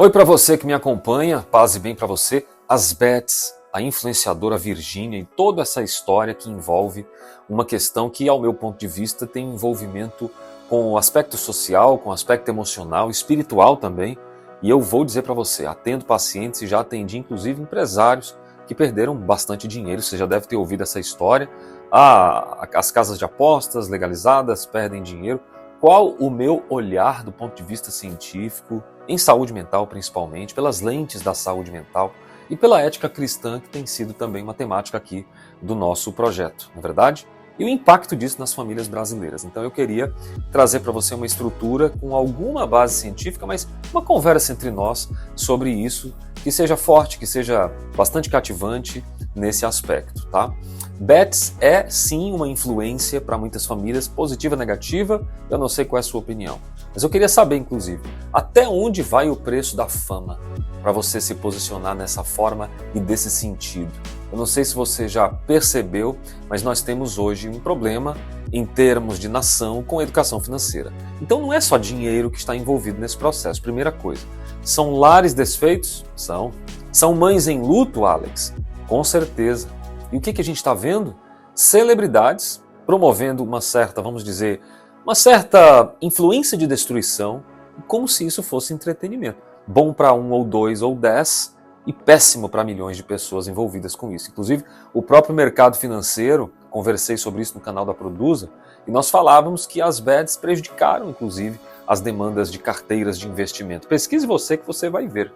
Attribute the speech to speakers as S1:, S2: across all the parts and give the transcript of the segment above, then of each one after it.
S1: Oi para você que me acompanha, paz e bem para você. As Bets, a influenciadora Virgínia e toda essa história que envolve uma questão que, ao meu ponto de vista, tem envolvimento com o aspecto social, com o aspecto emocional, espiritual também. E eu vou dizer para você, atendo pacientes e já atendi inclusive empresários que perderam bastante dinheiro. Você já deve ter ouvido essa história. As casas de apostas legalizadas perdem dinheiro. Qual o meu olhar do ponto de vista científico, em saúde mental principalmente, pelas lentes da saúde mental e pela ética cristã, que tem sido também uma temática aqui do nosso projeto, não é verdade? E o impacto disso nas famílias brasileiras. Então eu queria trazer para você uma estrutura com alguma base científica, mas uma conversa entre nós sobre isso, que seja forte, que seja bastante cativante nesse aspecto, tá? Bets é sim uma influência para muitas famílias, positiva, negativa, eu não sei qual é a sua opinião. Mas eu queria saber, inclusive, até onde vai o preço da fama para você se posicionar nessa forma e desse sentido. Eu não sei se você já percebeu, mas nós temos hoje um problema em termos de nação com a educação financeira. Então não é só dinheiro que está envolvido nesse processo, primeira coisa. São lares desfeitos? São. São mães em luto, Alex? Com certeza. E o que a gente está vendo? Celebridades promovendo uma certa, vamos dizer, uma certa influência de destruição, como se isso fosse entretenimento. Bom para 1 ou 2 ou 10 e péssimo para milhões de pessoas envolvidas com isso. Inclusive, o próprio mercado financeiro, conversei sobre isso no canal da Produza, e nós falávamos que as bets prejudicaram, inclusive, as demandas de carteiras de investimento. Pesquise você que você vai ver,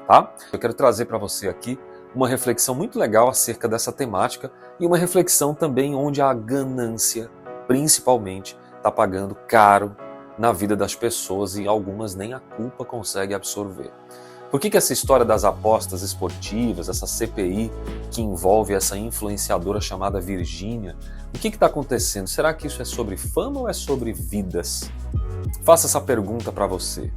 S1: tá? Eu quero trazer para você aqui uma reflexão muito legal acerca dessa temática e uma reflexão também onde a ganância, principalmente, está pagando caro na vida das pessoas e algumas nem a culpa conseguem absorver. Por que essa história das apostas esportivas, essa CPI que envolve essa influenciadora chamada Virgínia, o que está acontecendo? Será que isso é sobre fama ou é sobre vidas? Faça essa pergunta para você.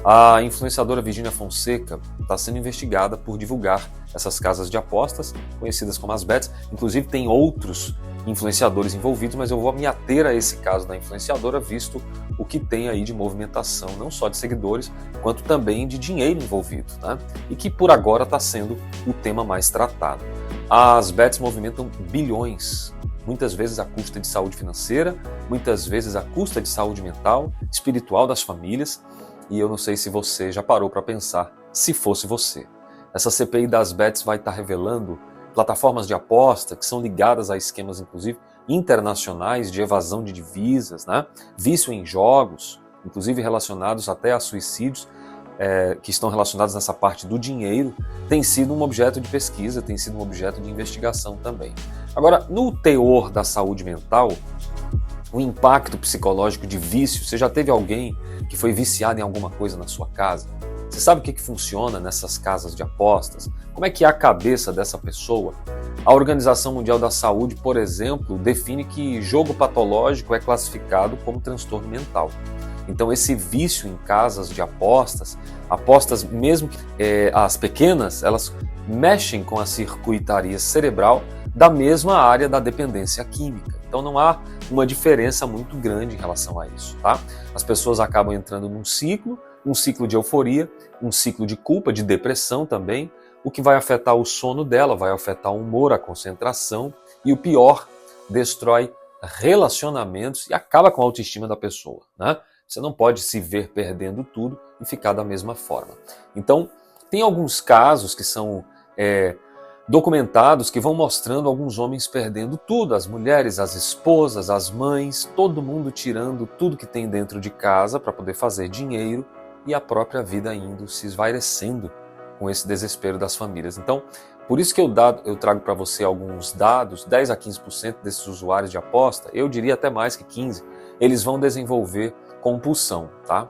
S1: A influenciadora Virgínia Fonseca está sendo investigada por divulgar essas casas de apostas, conhecidas como as bets. Inclusive tem outros influenciadores envolvidos, mas eu vou me ater a esse caso da influenciadora, visto o que tem aí de movimentação, não só de seguidores, quanto também de dinheiro envolvido, né? E que por agora está sendo o tema mais tratado. As bets movimentam bilhões, muitas vezes à custa de saúde financeira, muitas vezes à custa de saúde mental, espiritual das famílias. E eu não sei se você já parou para pensar, se fosse você. Essa CPI das bets vai estar revelando plataformas de aposta que são ligadas a esquemas, inclusive, internacionais de evasão de divisas, né? Vício em jogos, inclusive relacionados até a suicídios, que estão relacionados nessa parte do dinheiro, tem sido um objeto de pesquisa, tem sido um objeto de investigação também. Agora, no teor da saúde mental, o impacto psicológico de vício, você já teve alguém que foi viciado em alguma coisa na sua casa? Você sabe o que funciona nessas casas de apostas? Como é que é a cabeça dessa pessoa? A Organização Mundial da Saúde, por exemplo, define que jogo patológico é classificado como transtorno mental. Então esse vício em casas de apostas, apostas mesmo que as pequenas, elas mexem com a circuitaria cerebral da mesma área da dependência química. Então não há uma diferença muito grande em relação a isso, tá? As pessoas acabam entrando num ciclo de euforia, um ciclo de culpa, de depressão também, o que vai afetar o sono dela, vai afetar o humor, a concentração e o pior, destrói relacionamentos e acaba com a autoestima da pessoa, né? Você não pode se ver perdendo tudo e ficar da mesma forma. Então, tem alguns casos que são documentados que vão mostrando alguns homens perdendo tudo, as mulheres, as esposas, as mães, todo mundo tirando tudo que tem dentro de casa para poder fazer dinheiro e a própria vida indo se esvairecendo com esse desespero das famílias. Então, por isso que eu trago para você alguns dados, 10 a 15% desses usuários de aposta, eu diria até mais que 15%, eles vão desenvolver compulsão, tá?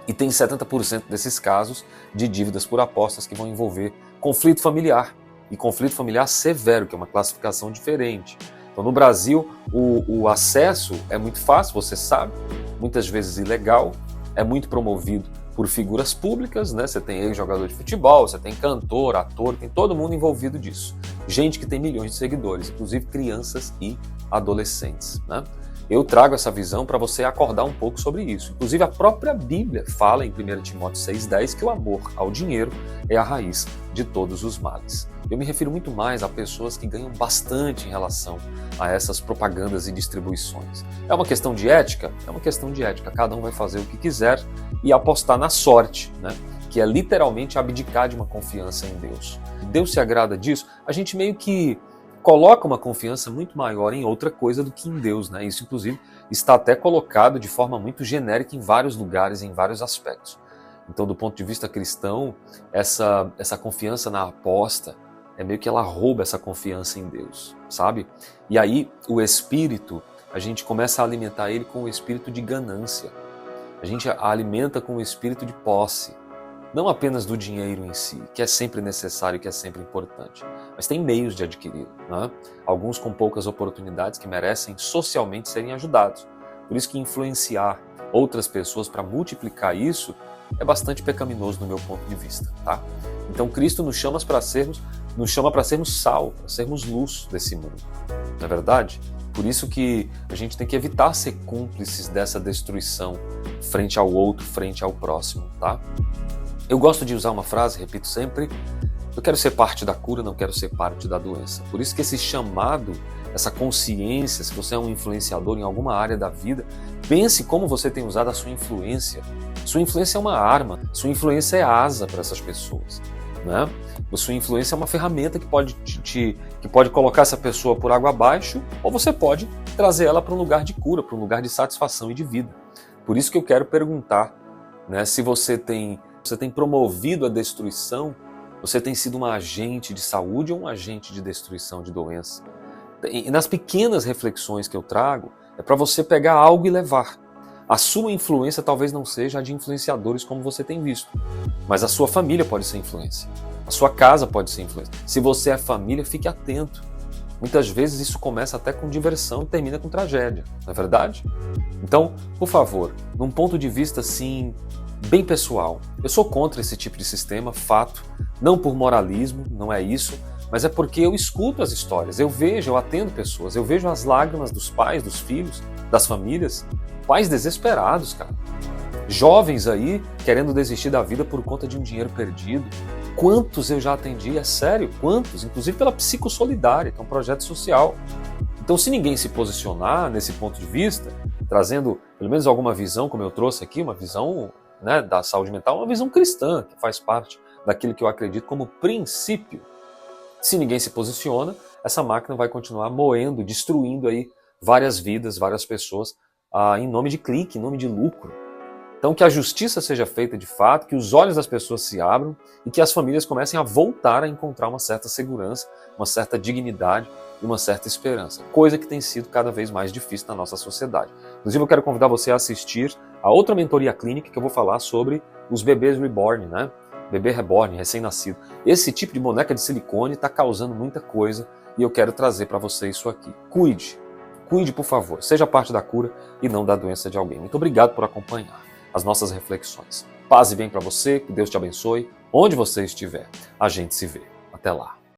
S1: E tem 70% desses casos de dívidas por apostas que vão envolver conflito familiar. E conflito familiar severo, que é uma classificação diferente. Então, no Brasil, o acesso é muito fácil, você sabe, muitas vezes ilegal, é muito promovido por figuras públicas, né? Você tem ex-jogador de futebol, você tem cantor, ator, tem todo mundo envolvido disso. Gente que tem milhões de seguidores, inclusive crianças e adolescentes, né? eu trago essa visão para você acordar um pouco sobre isso. Inclusive, a própria Bíblia fala em 1 Timóteo 6,10 que o amor ao dinheiro é a raiz de todos os males. Eu me refiro muito mais a pessoas que ganham bastante em relação a essas propagandas e distribuições. É uma questão de ética? É uma questão de ética. Cada um vai fazer o que quiser e apostar na sorte, né? Que é literalmente abdicar de uma confiança em Deus. Deus se agrada disso? A gente meio que coloca uma confiança muito maior em outra coisa do que em Deus, né? Isso, inclusive, está até colocado de forma muito genérica em vários lugares, em vários aspectos. Então, do ponto de vista cristão, essa confiança na aposta, é meio que ela rouba essa confiança em Deus, sabe? E aí, o espírito, a gente começa a alimentar ele com o espírito de ganância. A gente a alimenta com o espírito de posse. Não apenas do dinheiro em si, que é sempre necessário, que é sempre importante, mas tem meios de adquiri-lo, né? Alguns com poucas oportunidades que merecem socialmente serem ajudados. Por isso que influenciar outras pessoas para multiplicar isso é bastante pecaminoso no meu ponto de vista, tá? Então Cristo nos chama para sermos sal, para sermos luz desse mundo, não é verdade? Por isso que a gente tem que evitar ser cúmplices dessa destruição frente ao outro, frente ao próximo, tá? Eu gosto de usar uma frase, repito sempre, eu quero ser parte da cura, não quero ser parte da doença. Por isso que esse chamado, essa consciência, se você é um influenciador em alguma área da vida, pense como você tem usado a sua influência. Sua influência é uma arma, sua influência é asa para essas pessoas, né? A sua influência é uma ferramenta que pode colocar essa pessoa por água abaixo, ou você pode trazer ela para um lugar de cura, para um lugar de satisfação e de vida. Por isso que eu quero perguntar, né, se você tem promovido a destruição, você tem sido um agente de saúde ou um agente de destruição de doença. E nas pequenas reflexões que eu trago, é para você pegar algo e levar. A sua influência talvez não seja a de influenciadores como você tem visto, mas a sua família pode ser influência. A sua casa pode ser influência. Se você é família, fique atento. Muitas vezes isso começa até com diversão e termina com tragédia, não é verdade? Então, por favor, num ponto de vista assim, bem pessoal, eu sou contra esse tipo de sistema, fato, não por moralismo, não é isso, mas é porque eu escuto as histórias, eu atendo pessoas, eu vejo as lágrimas dos pais, dos filhos, das famílias, pais desesperados, cara. Jovens aí querendo desistir da vida por conta de um dinheiro perdido. Quantos eu já atendi, é sério, quantos? Inclusive pela Psicossolidária, que é um projeto social. Então, se ninguém se posicionar nesse ponto de vista, trazendo pelo menos alguma visão, como eu trouxe aqui, uma visão, né, da saúde mental, uma visão cristã, que faz parte daquilo que eu acredito como princípio. Se ninguém se posiciona, essa máquina vai continuar moendo, destruindo aí várias vidas, várias pessoas, em nome de clique, em nome de lucro. Então que a justiça seja feita de fato, que os olhos das pessoas se abram e que as famílias comecem a voltar a encontrar uma certa segurança, uma certa dignidade e uma certa esperança. Coisa que tem sido cada vez mais difícil na nossa sociedade. Inclusive eu quero convidar você a assistir a outra mentoria clínica que eu vou falar sobre os bebês reborn, né? Bebê reborn, recém-nascido. Esse tipo de boneca de silicone está causando muita coisa e eu quero trazer para você isso aqui. Cuide, por favor. Seja parte da cura e não da doença de alguém. Muito obrigado por acompanhar as nossas reflexões. Paz e bem para você, que Deus te abençoe, onde você estiver. A gente se vê. Até lá.